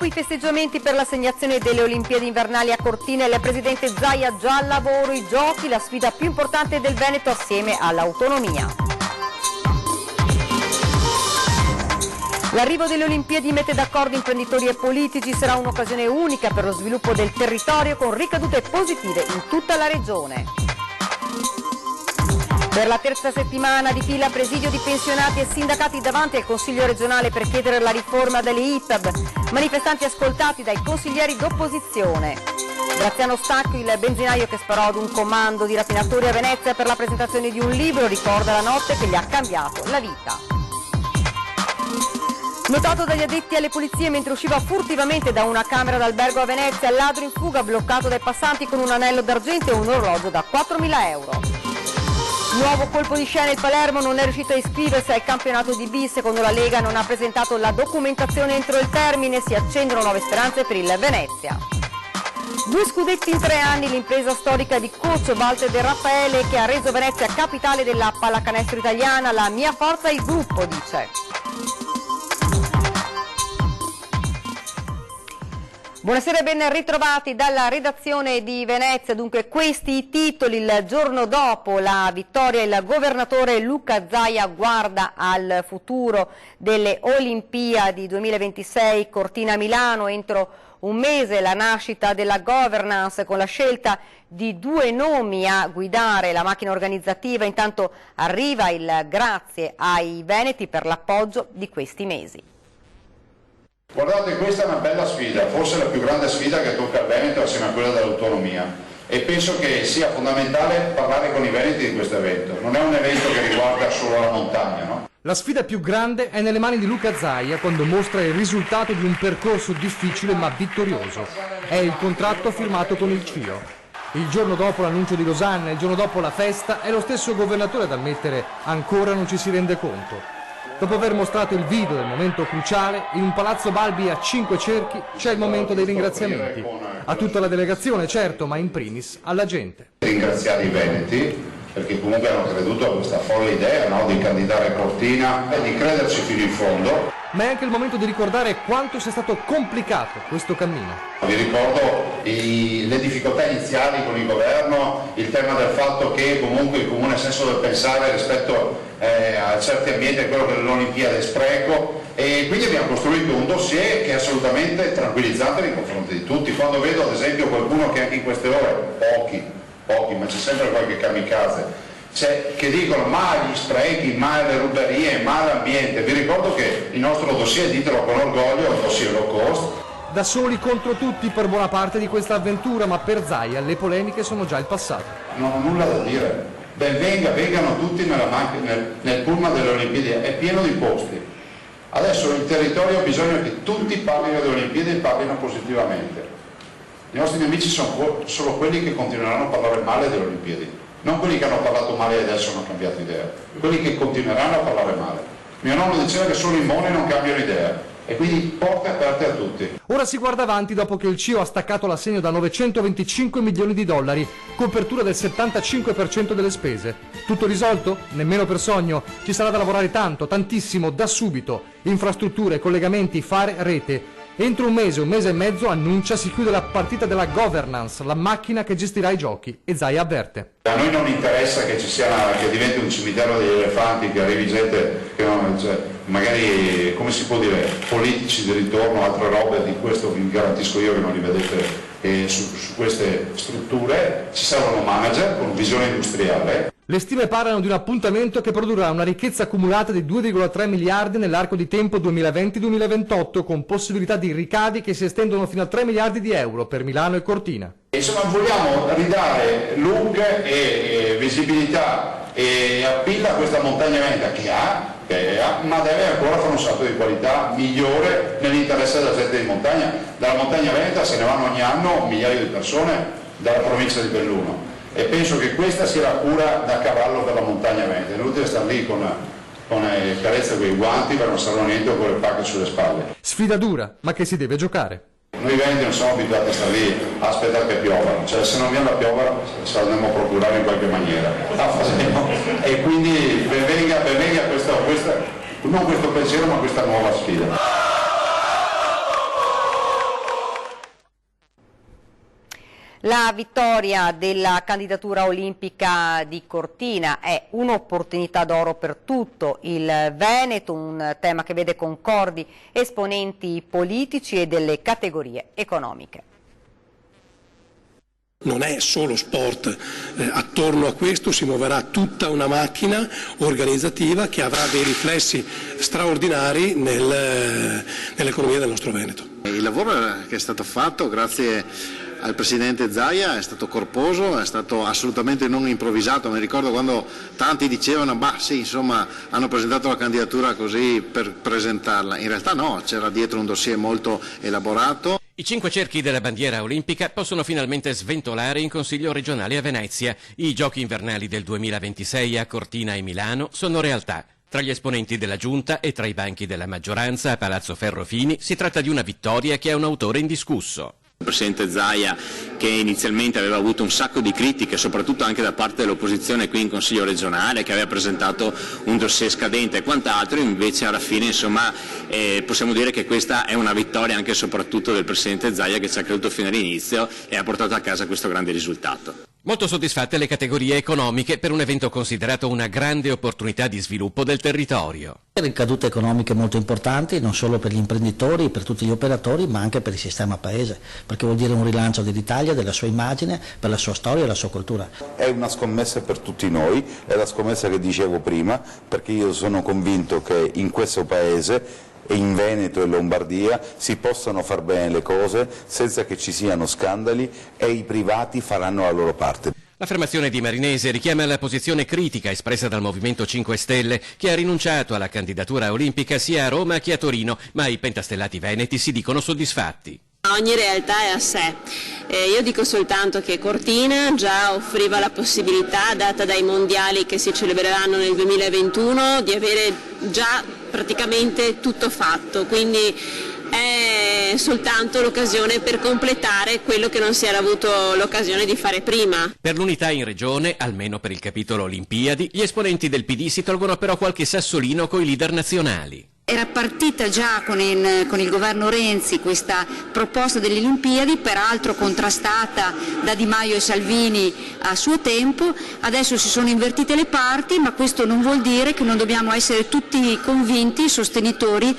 Dopo i festeggiamenti per l'assegnazione delle Olimpiadi invernali a Cortina, il presidente Zaia già al lavoro, i giochi, la sfida più importante del Veneto assieme all'autonomia. L'arrivo delle Olimpiadi mette d'accordo imprenditori e politici, sarà un'occasione unica per lo sviluppo del territorio con ricadute positive in tutta la regione. Per la terza settimana di fila presidio di pensionati e sindacati davanti al Consiglio regionale per chiedere la riforma delle ITAB, manifestanti ascoltati dai consiglieri d'opposizione. Graziano Stacchio, il benzinaio che sparò ad un comando di rapinatori a Venezia per la presentazione di un libro, ricorda la notte che gli ha cambiato la vita. Notato dagli addetti alle pulizie mentre usciva furtivamente da una camera d'albergo a Venezia, il ladro in fuga bloccato dai passanti con un anello d'argento e un orologio da 4.000 euro. Nuovo colpo di scena, il Palermo non è riuscito a iscriversi al campionato di B, secondo la Lega non ha presentato la documentazione entro il termine, si accendono nuove speranze per il Venezia. 2 scudetti in 3 anni, l'impresa storica di coach Walter De Raffaele che ha reso Venezia capitale della pallacanestro italiana, la mia forza è il gruppo, dice. Buonasera e ben ritrovati dalla redazione di Venezia. Dunque questi i titoli: il giorno dopo la vittoria il governatore Luca Zaia guarda al futuro delle Olimpiadi 2026 Cortina-Milano, entro un mese la nascita della governance con la scelta di 2 nomi a guidare la macchina organizzativa. Intanto arriva il grazie ai veneti per l'appoggio di questi mesi. Guardate, questa è una bella sfida, forse la più grande sfida che tocca al Veneto assieme a quella dell'autonomia, e penso che sia fondamentale parlare con i veneti di questo evento. Non è un evento che riguarda solo la montagna, no? La sfida più grande è nelle mani di Luca Zaia quando mostra il risultato di un percorso difficile ma vittorioso. È il contratto firmato con il CIO. Il giorno dopo l'annuncio di Losanna, il giorno dopo la festa, è lo stesso governatore ad ammettere ancora non ci si rende conto. Dopo aver mostrato il video del momento cruciale, in un palazzo Balbi a 5 cerchi c'è il momento dei ringraziamenti. A tutta la delegazione, certo, ma in primis alla gente. Ringraziare i veneti, perché comunque hanno creduto a questa folle idea, no, di candidare Cortina e di crederci fino in fondo. Ma è anche il momento di ricordare quanto sia stato complicato questo cammino. Vi ricordo le difficoltà iniziali con il governo, il tema del fatto che comunque il comune senso del pensare rispetto a certi ambienti è quello che l'Olimpiade è spreco, e quindi abbiamo costruito un dossier che è assolutamente tranquillizzante nei confronti di tutti. Quando vedo ad esempio qualcuno che anche in queste ore, pochi, ma c'è sempre qualche kamikaze, che dicono ma gli sprechi, ma le ruberie, ma l'ambiente, vi ricordo che il nostro dossier, ditelo con orgoglio, è un dossier low cost. Da soli contro tutti per buona parte di questa avventura, ma per Zaia le polemiche sono già il passato. Non ho nulla da dire, vengano tutti nel pullman delle Olimpiadi, è pieno di posti. Adesso il territorio ha bisogno che tutti parlino delle Olimpiadi e parlino positivamente. I nostri nemici sono solo quelli che continueranno a parlare male delle Olimpiadi. Non quelli che hanno parlato male e adesso hanno cambiato idea, quelli che continueranno a parlare male. Mio nonno diceva che solo i moni non cambiano idea, e quindi porte aperte a tutti. Ora si guarda avanti dopo che il CIO ha staccato l'assegno da 925 milioni di dollari, copertura del 75% delle spese. Tutto risolto? Nemmeno per sogno. Ci sarà da lavorare tanto, tantissimo, da subito. Infrastrutture, collegamenti, fare rete. Entro un mese e mezzo, annuncia, si chiude la partita della governance, la macchina che gestirà i giochi, e Zaia avverte. A noi non interessa che che diventi un cimitero degli elefanti, che arrivi gente che non, magari, come si può dire, politici di ritorno, altre robe, di questo vi garantisco io che non li vedete su queste strutture. Ci saranno manager con visione industriale. Le stime parlano di un appuntamento che produrrà una ricchezza accumulata di 2,3 miliardi nell'arco di tempo 2020-2028, con possibilità di ricavi che si estendono fino a 3 miliardi di euro per Milano e Cortina. Insomma, vogliamo ridare look e visibilità e appeal a questa montagna veneta che ha, ma deve ancora fare un salto di qualità migliore nell'interesse della gente di montagna. Dalla montagna veneta se ne vanno ogni anno migliaia di persone dalla provincia di Belluno, e penso che questa sia la cura da cavallo per la montagna veneta. È inutile stare lì con carezza con i guanti per non sarà niente o con le pacche sulle spalle. Sfida dura, ma che si deve giocare. Noi veneti non siamo abituati a stare lì a aspettare che piova, cioè se non viene la piova se la andremo a procurare in qualche maniera. E quindi ben venga non questo pensiero ma questa nuova sfida. La vittoria della candidatura olimpica di Cortina è un'opportunità d'oro per tutto il Veneto, un tema che vede concordi esponenti politici e delle categorie economiche. Non è solo sport, attorno a questo si muoverà tutta una macchina organizzativa che avrà dei riflessi straordinari nell'economia del nostro Veneto. Il lavoro che è stato fatto grazie al Presidente Zaia è stato corposo, è stato assolutamente non improvvisato. Mi ricordo quando tanti dicevano sì, insomma, hanno presentato la candidatura così per presentarla. In realtà no, c'era dietro un dossier molto elaborato. I 5 cerchi della bandiera olimpica possono finalmente sventolare in Consiglio regionale a Venezia. I giochi invernali del 2026 a Cortina e Milano sono realtà. Tra gli esponenti della Giunta e tra i banchi della maggioranza a Palazzo Ferrofini si tratta di una vittoria che ha un autore indiscusso. Il Presidente Zaia, che inizialmente aveva avuto un sacco di critiche, soprattutto anche da parte dell'opposizione qui in Consiglio regionale, che aveva presentato un dossier scadente e quant'altro, invece alla fine possiamo dire che questa è una vittoria anche e soprattutto del Presidente Zaia, che ci ha creduto fino all'inizio e ha portato a casa questo grande risultato. Molto soddisfatte le categorie economiche per un evento considerato una grande opportunità di sviluppo del territorio. Ricadute economiche molto importanti, non solo per gli imprenditori, per tutti gli operatori, ma anche per il sistema paese, perché vuol dire un rilancio dell'Italia, della sua immagine, per la sua storia e la sua cultura. È una scommessa per tutti noi, è la scommessa che dicevo prima, perché io sono convinto che in questo paese e in Veneto e Lombardia si possano far bene le cose senza che ci siano scandali e i privati faranno la loro parte. L'affermazione di Marinese richiama la posizione critica espressa dal Movimento 5 Stelle, che ha rinunciato alla candidatura olimpica sia a Roma che a Torino, ma i pentastellati veneti si dicono soddisfatti. Ogni realtà è a sé. Io dico soltanto che Cortina già offriva la possibilità, data dai mondiali che si celebreranno nel 2021, di avere già praticamente tutto fatto, quindi è soltanto l'occasione per completare quello che non si era avuto l'occasione di fare prima. Per l'unità in regione, almeno per il capitolo Olimpiadi, gli esponenti del PD si tolgono però qualche sassolino coi leader nazionali. Era partita già con il governo Renzi questa proposta delle Olimpiadi, peraltro contrastata da Di Maio e Salvini a suo tempo. Adesso si sono invertite le parti, ma questo non vuol dire che non dobbiamo essere tutti convinti, sostenitori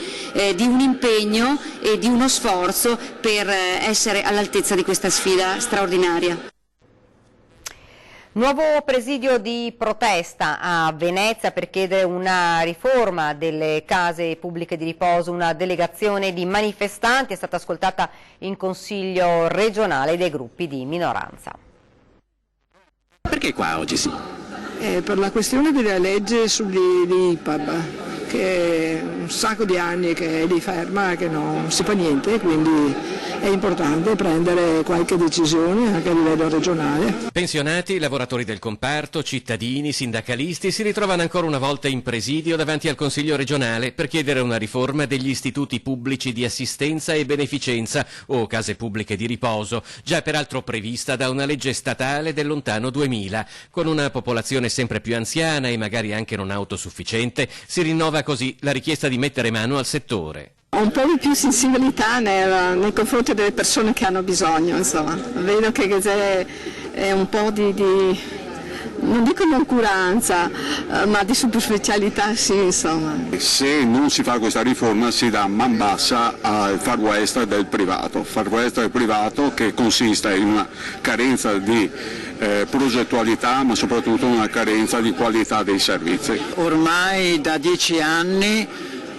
di un impegno e di uno sforzo per essere all'altezza di questa sfida straordinaria. Nuovo presidio di protesta a Venezia per chiedere una riforma delle case pubbliche di riposo. Una delegazione di manifestanti è stata ascoltata in Consiglio regionale dai gruppi di minoranza. Perché qua oggi sì? Per la questione della legge sugli IPAB, che è un sacco di anni che è lì ferma, che non si fa niente, quindi è importante prendere qualche decisione anche a livello regionale. Pensionati, lavoratori del comparto, cittadini, sindacalisti si ritrovano ancora una volta in presidio davanti al Consiglio regionale per chiedere una riforma degli istituti pubblici di assistenza e beneficenza o case pubbliche di riposo, già peraltro prevista da una legge statale del lontano 2000. Con una popolazione sempre più anziana e magari anche non autosufficiente, si rinnova così la richiesta di mettere mano al settore. Un po' di più sensibilità nei confronti delle persone che hanno bisogno, insomma. Vedo che è un po' di non dico noncuranza, ma di superficialità sì, insomma. Se non si fa questa riforma si dà man bassa al far west del privato che consiste in una carenza di progettualità, ma soprattutto una carenza di qualità dei servizi. Ormai da 10 anni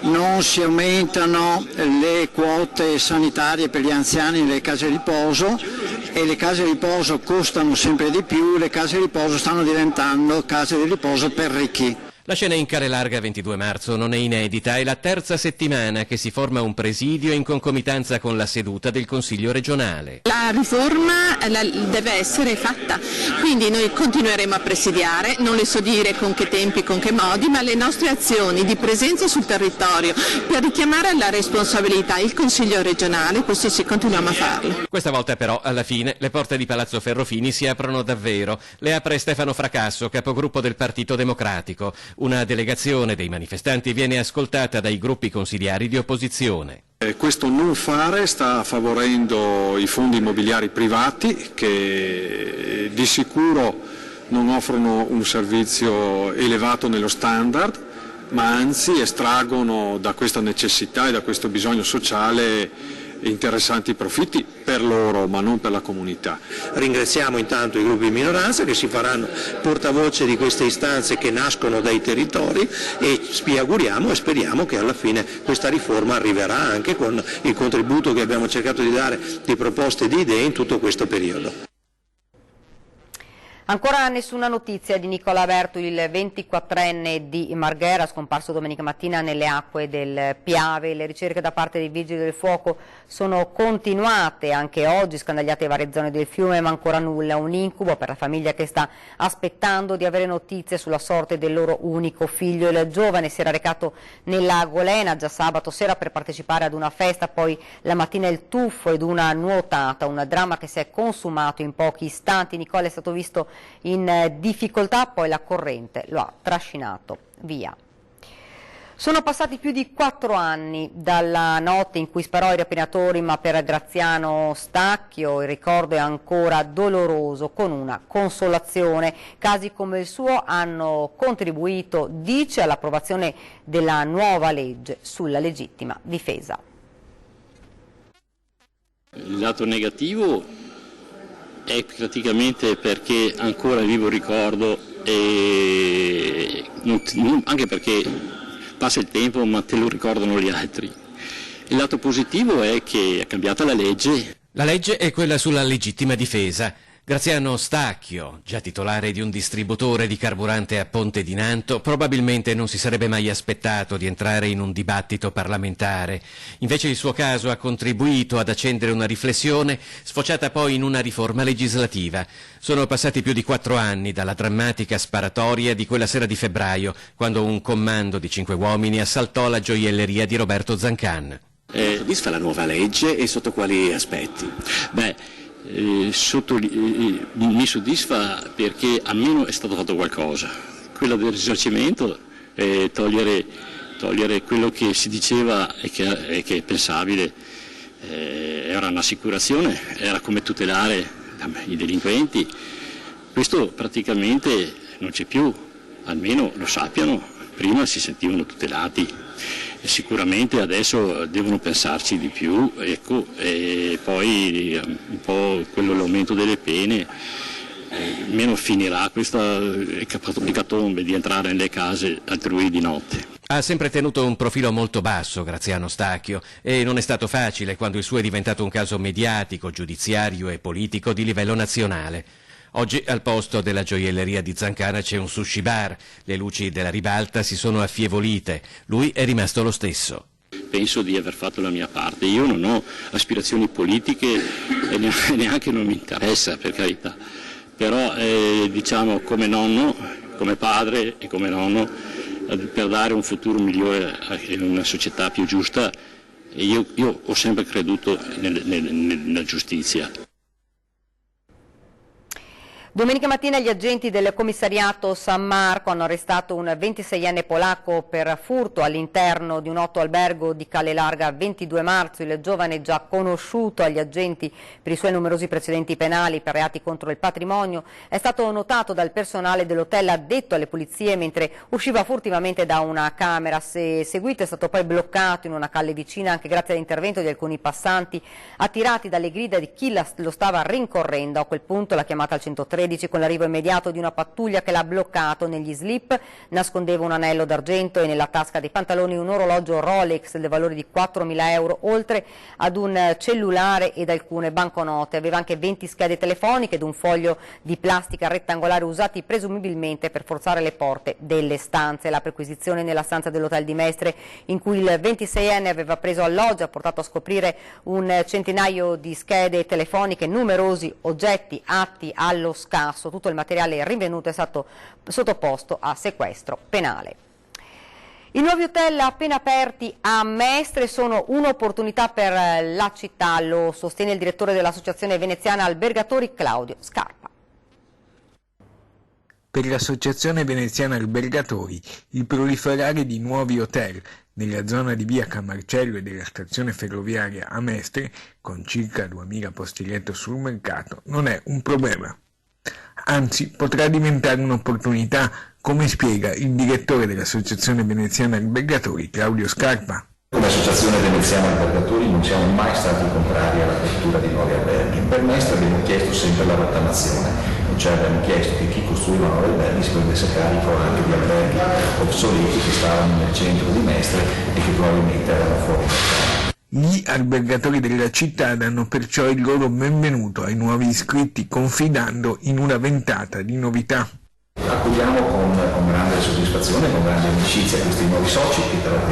non si aumentano le quote sanitarie per gli anziani nelle case di riposo e le case di riposo costano sempre di più, le case di riposo stanno diventando case di riposo per ricchi. La scena in Care Larga 22 marzo non è inedita, è la terza settimana che si forma un presidio in concomitanza con la seduta del Consiglio regionale. La riforma deve essere fatta, quindi noi continueremo a presidiare, non le so dire con che tempi, con che modi, ma le nostre azioni di presenza sul territorio per richiamare alla responsabilità il Consiglio regionale, questo sì, continuiamo a farlo. Questa volta però, alla fine, le porte di Palazzo Ferrofini si aprono davvero. Le apre Stefano Fracasso, capogruppo del Partito Democratico. Una delegazione dei manifestanti viene ascoltata dai gruppi consiliari di opposizione. Questo non fare sta favorendo i fondi immobiliari privati che di sicuro non offrono un servizio elevato nello standard, ma anzi estraggono da questa necessità e da questo bisogno sociale interessanti profitti per loro, ma non per la comunità. Ringraziamo intanto i gruppi di minoranza che si faranno portavoce di queste istanze che nascono dai territori e ci auguriamo e speriamo che alla fine questa riforma arriverà anche con il contributo che abbiamo cercato di dare di proposte e di idee in tutto questo periodo. Ancora nessuna notizia di Nicola Bertu, il 24enne di Marghera, scomparso domenica mattina nelle acque del Piave. Le ricerche da parte dei vigili del fuoco sono continuate anche oggi, scandagliate varie zone del fiume, ma ancora nulla. Un incubo per la famiglia che sta aspettando di avere notizie sulla sorte del loro unico figlio. Il giovane si era recato nella Golena già sabato sera per partecipare ad una festa, poi la mattina il tuffo ed una nuotata, un dramma che si è consumato in pochi istanti. Nicola è stato visto in difficoltà, poi la corrente lo ha trascinato via. Sono passati più di 4 anni dalla notte in cui sparò ai rapinatori, ma per Graziano Stacchio il ricordo è ancora doloroso, con una consolazione. Casi come il suo hanno contribuito, dice, all'approvazione della nuova legge sulla legittima difesa. Il lato negativo è praticamente perché ancora vivo il ricordo e anche perché passa il tempo ma te lo ricordano gli altri. Il lato positivo è che è cambiata la legge. La legge è quella sulla legittima difesa. Graziano Stacchio, già titolare di un distributore di carburante a Ponte di Nanto, probabilmente non si sarebbe mai aspettato di entrare in un dibattito parlamentare. Invece il suo caso ha contribuito ad accendere una riflessione, sfociata poi in una riforma legislativa. Sono passati più di 4 anni dalla drammatica sparatoria di quella sera di febbraio, quando un comando di 5 uomini assaltò la gioielleria di Roberto Zancan. Disfa la nuova legge e sotto quali aspetti? Mi soddisfa perché almeno è stato fatto qualcosa. Quello del risarcimento, togliere quello che si diceva e che è pensabile, era un'assicurazione, era come tutelare i delinquenti. Questo praticamente non c'è più, almeno lo sappiano, prima si sentivano tutelati. E sicuramente adesso devono pensarci di più, ecco, e poi un po' l'aumento delle pene, meno finirà questa ecatombe di entrare nelle case altrui di notte. Ha sempre tenuto un profilo molto basso Graziano Stacchio e non è stato facile quando il suo è diventato un caso mediatico, giudiziario e politico di livello nazionale. Oggi al posto della gioielleria di Zancana c'è un sushi bar, le luci della ribalta si sono affievolite, lui è rimasto lo stesso. Penso di aver fatto la mia parte, io non ho aspirazioni politiche e neanche non mi interessa, per carità, però diciamo come nonno, come padre e come nonno, per dare un futuro migliore in una società più giusta, io ho sempre creduto nella giustizia. Domenica mattina gli agenti del commissariato San Marco hanno arrestato un 26enne polacco per furto all'interno di un albergo di Calle Larga 22 marzo. Il giovane, già conosciuto agli agenti per i suoi numerosi precedenti penali per reati contro il patrimonio, è stato notato dal personale dell'hotel addetto alle pulizie mentre usciva furtivamente da una camera. Se seguito è stato poi bloccato in una calle vicina anche grazie all'intervento di alcuni passanti attirati dalle grida di chi lo stava rincorrendo. A quel punto la chiamata al 113 con l'arrivo immediato di una pattuglia che l'ha bloccato. Negli slip nascondeva un anello d'argento e nella tasca dei pantaloni un orologio Rolex del valore di 4.000 euro, oltre ad un cellulare ed alcune banconote. Aveva anche 20 schede telefoniche ed un foglio di plastica rettangolare usati presumibilmente per forzare le porte delle stanze. La perquisizione nella stanza dell'hotel di Mestre, in cui il 26enne aveva preso alloggio, ha portato a scoprire un centinaio di schede telefoniche, numerosi oggetti atti allo scasso. Tutto il materiale rinvenuto è stato sottoposto a sequestro penale. I nuovi hotel appena aperti a Mestre sono un'opportunità per la città, lo sostiene il direttore dell'Associazione Veneziana Albergatori Claudio Scarpa. Per l'Associazione Veneziana Albergatori il proliferare di nuovi hotel nella zona di via Camarcello e della stazione ferroviaria a Mestre, con circa 2000 posti letto sul mercato, non è un problema. Anzi, potrà diventare un'opportunità, come spiega il direttore dell'Associazione Veneziana Albergatori, Claudio Scarpa. Come Associazione Veneziana Albergatori non siamo mai stati contrari all'apertura di nuovi alberghi. Per Mestre abbiamo chiesto sempre la rottamazione, cioè abbiamo chiesto che chi costruiva nuovi alberghi si prendesse carico anche di alberghi obsoleti che stavano nel centro di Mestre e che probabilmente erano fuori mercato. Gli albergatori della città danno perciò il loro benvenuto ai nuovi iscritti, confidando in una ventata di novità. Accogliamo con grande soddisfazione, con grande amicizia questi nuovi soci,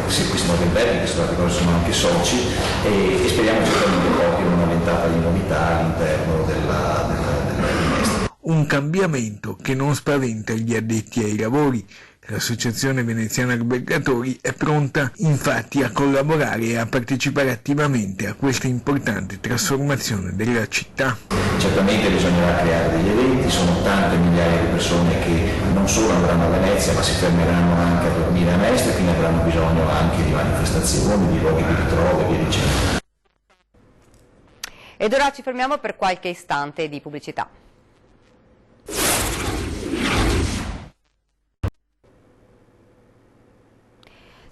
questi nuovi alberghi che sono anche soci, e speriamo certamente proprio una ventata di novità all'interno dell'albergo Mestre. Un cambiamento che non spaventa gli addetti ai lavori. L'Associazione Veneziana Albergatori è pronta infatti a collaborare e a partecipare attivamente a questa importante trasformazione della città. Certamente bisognerà creare degli eventi, sono tante migliaia di persone che non solo andranno a Venezia ma si fermeranno anche a dormire a Mestre, quindi avranno bisogno anche di manifestazioni, di luoghi di ritrovo e via dicendo. Ed ora ci fermiamo per qualche istante di pubblicità.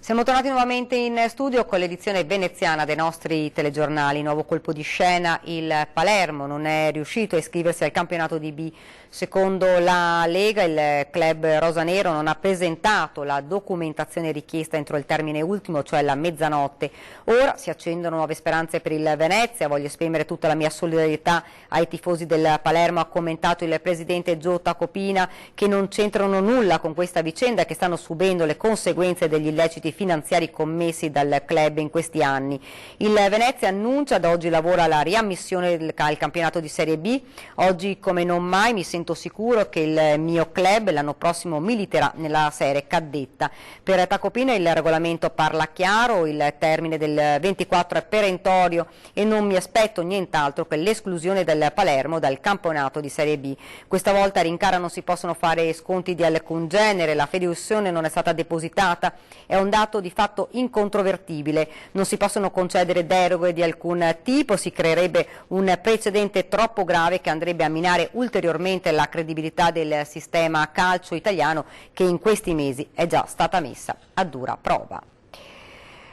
Siamo tornati nuovamente in studio con l'edizione veneziana dei nostri telegiornali. Nuovo colpo di scena, il Palermo non è riuscito a iscriversi al campionato di B. Secondo la Lega il club rosanero non ha presentato la documentazione richiesta entro il termine ultimo, cioè la mezzanotte. Ora si accendono nuove speranze per il Venezia. Voglio esprimere tutta la mia solidarietà ai tifosi del Palermo, ha commentato il presidente Gio Tacopina, che non c'entrano nulla con questa vicenda, che stanno subendo le conseguenze degli illeciti finanziari commessi dal club in questi anni. Il Venezia annuncia da oggi lavora alla riammissione al campionato di Serie B. Oggi come non mai mi sento sicuro che il mio club l'anno prossimo militerà nella serie caddetta. Per Tacopina il regolamento parla chiaro, il termine del 24 è perentorio e non mi aspetto nient'altro che l'esclusione del Palermo dal campionato di Serie B. Questa volta a Rincara non si possono fare sconti di alcun genere, la fideiussione non è stata depositata, è un dato di fatto incontrovertibile, non si possono concedere deroghe di alcun tipo, si creerebbe un precedente troppo grave che andrebbe a minare ulteriormente la credibilità del sistema calcio italiano, che in questi mesi è già stata messa a dura prova.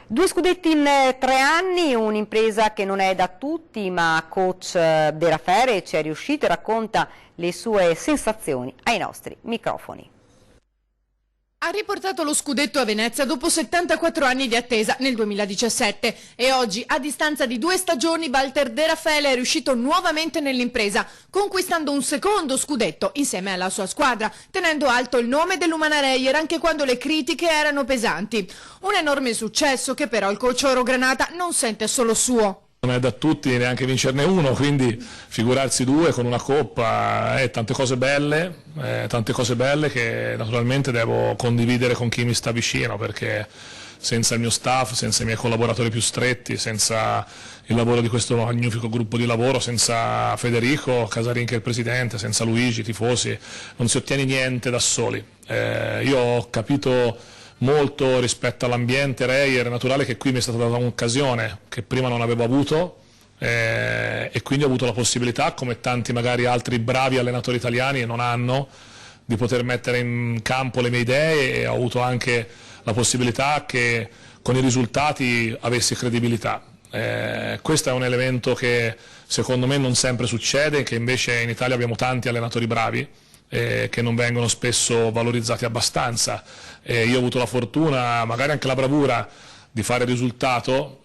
2 scudetti in 3 anni, un'impresa che non è da tutti, ma coach De Raffaele ci è riuscito e racconta le sue sensazioni ai nostri microfoni. Ha riportato lo scudetto a Venezia dopo 74 anni di attesa nel 2017 e oggi, a distanza di 2 stagioni, Walter De Raffaele è riuscito nuovamente nell'impresa, conquistando un secondo scudetto insieme alla sua squadra, tenendo alto il nome dell'Umana Reyer anche quando le critiche erano pesanti. Un enorme successo che però il coach orogranata non sente solo suo. Non è da tutti neanche vincerne uno, quindi figurarsi 2 con una coppa, tante cose belle che naturalmente devo condividere con chi mi sta vicino, perché senza il mio staff, senza i miei collaboratori più stretti, senza il lavoro di questo magnifico gruppo di lavoro, senza Federico Casarin che è il presidente, senza Luigi, i tifosi, non si ottiene niente da soli. Io ho capito molto rispetto all'ambiente Reyer, è naturale che qui mi è stata data un'occasione che prima non avevo avuto e quindi ho avuto la possibilità, come tanti magari altri bravi allenatori italiani non hanno, di poter mettere in campo le mie idee, e ho avuto anche la possibilità che con i risultati avessi credibilità. Questo è un elemento che secondo me non sempre succede, che invece in Italia abbiamo tanti allenatori bravi che non vengono spesso valorizzati abbastanza. Io ho avuto la fortuna, magari anche la bravura, di fare risultato,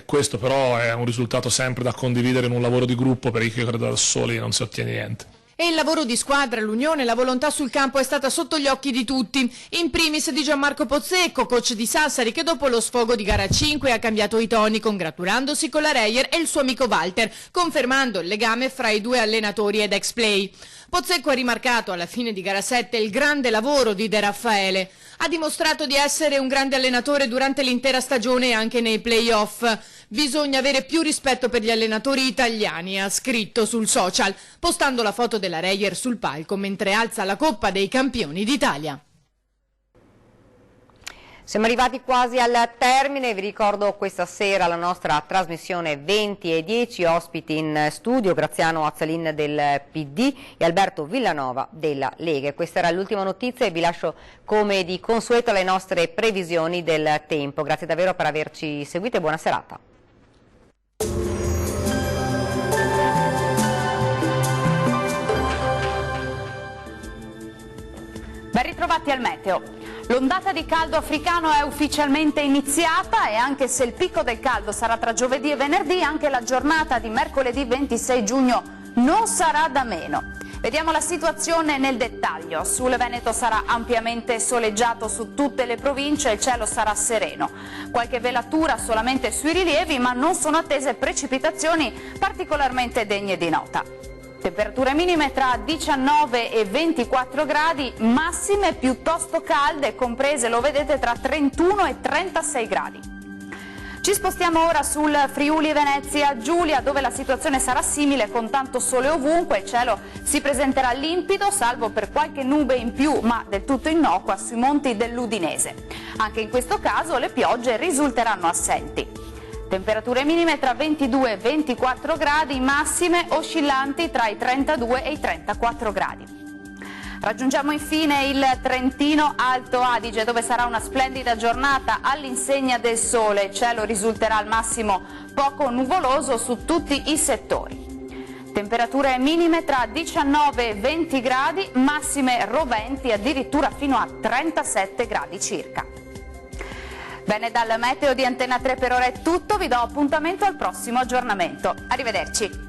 questo però è un risultato sempre da condividere in un lavoro di gruppo, perché io credo da soli non si ottiene niente. E il lavoro di squadra, l'unione, la volontà sul campo è stata sotto gli occhi di tutti, in primis di Gianmarco Pozzecco, coach di Sassari, che dopo lo sfogo di gara 5 ha cambiato i toni, congratulandosi con la Reyer e il suo amico Walter, confermando il legame fra i 2 allenatori ed ex-play. Pozzecco ha rimarcato alla fine di gara 7 il grande lavoro di De Raffaele. Ha dimostrato di essere un grande allenatore durante l'intera stagione e anche nei play-off. Bisogna avere più rispetto per gli allenatori italiani, ha scritto sul social, postando la foto della Reyer sul palco mentre alza la Coppa dei Campioni d'Italia. Siamo arrivati quasi al termine, vi ricordo questa sera la nostra trasmissione 20 e 10, ospiti in studio Graziano Azzalin del PD e Alberto Villanova della Lega. Questa era l'ultima notizia e vi lascio come di consueto alle nostre previsioni del tempo. Grazie davvero per averci seguito e buona serata. Ben ritrovati al meteo. L'ondata di caldo africano è ufficialmente iniziata e anche se il picco del caldo sarà tra giovedì e venerdì, anche la giornata di mercoledì 26 giugno non sarà da meno. Vediamo la situazione nel dettaglio. Sul Veneto sarà ampiamente soleggiato su tutte le province e il cielo sarà sereno. Qualche velatura solamente sui rilievi, ma non sono attese precipitazioni particolarmente degne di nota. Temperature minime tra 19 e 24 gradi, massime piuttosto calde, comprese, lo vedete, tra 31 e 36 gradi. Ci spostiamo ora sul Friuli Venezia Giulia, dove la situazione sarà simile con tanto sole ovunque, il cielo si presenterà limpido, salvo per qualche nube in più, ma del tutto innocua sui monti dell'Udinese. Anche in questo caso le piogge risulteranno assenti. Temperature minime tra 22 e 24 gradi, massime oscillanti tra i 32 e i 34 gradi. Raggiungiamo infine il Trentino Alto Adige, dove sarà una splendida giornata all'insegna del sole. Il cielo risulterà al massimo poco nuvoloso su tutti i settori. Temperature minime tra 19 e 20 gradi, massime roventi addirittura fino a 37 gradi circa. Bene, dal meteo di Antena 3 per ora è tutto, vi do appuntamento al prossimo aggiornamento. Arrivederci.